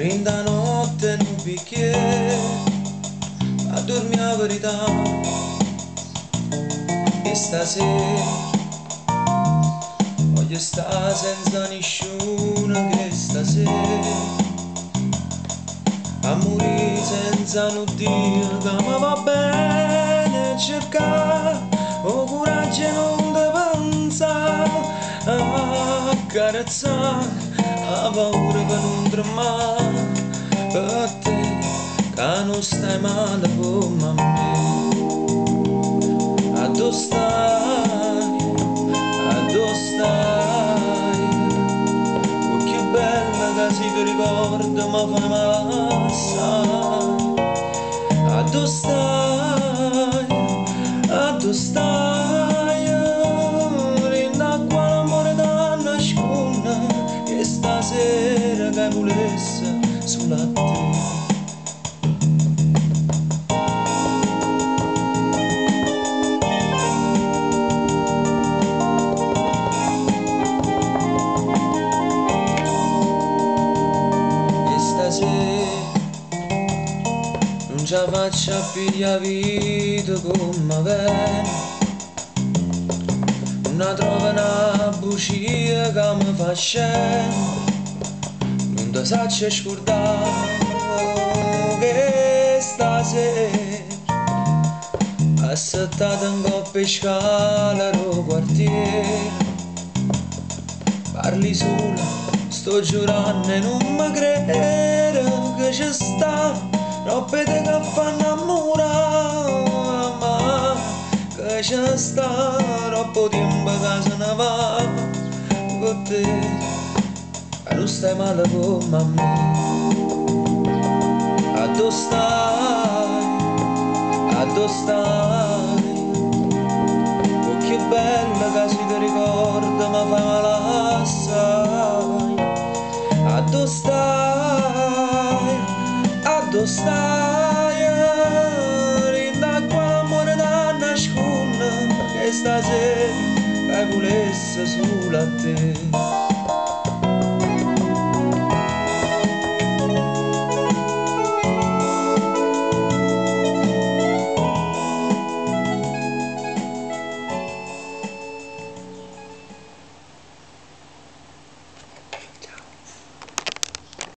Rinda notte in un bicchiere a dormire la verità. E stasera voglio stare senza nessuno, che stasera a morire senza non dire che mi va bene cercare o coraggio e non ti pensare a carezzare la paura per non tremare per te che non stai male come me. Addo stai, addo stai, oh che bella che si ti ricorda ma fa male assai. Addo stai, rinda qua l'amore da nasconde che stasera che volesse solo a te. Non ce la faccio a pigliare vita come viene, non trovo una bugia che mi fa scendere, non ti saccio scordare che stasera assettata in coppia e scala al quartiere, parli sola, sto giurando e non mi credere che ci sta troppe te che fanno innamorare, ma che ci sta troppo tempo che se ne va con te, e non stai male come me. Addo stai, oh che bella che si ti ricorda ma fai male assai. Addo stai, rinda qua l'amore da nasconde che stasera che volesse solo a te.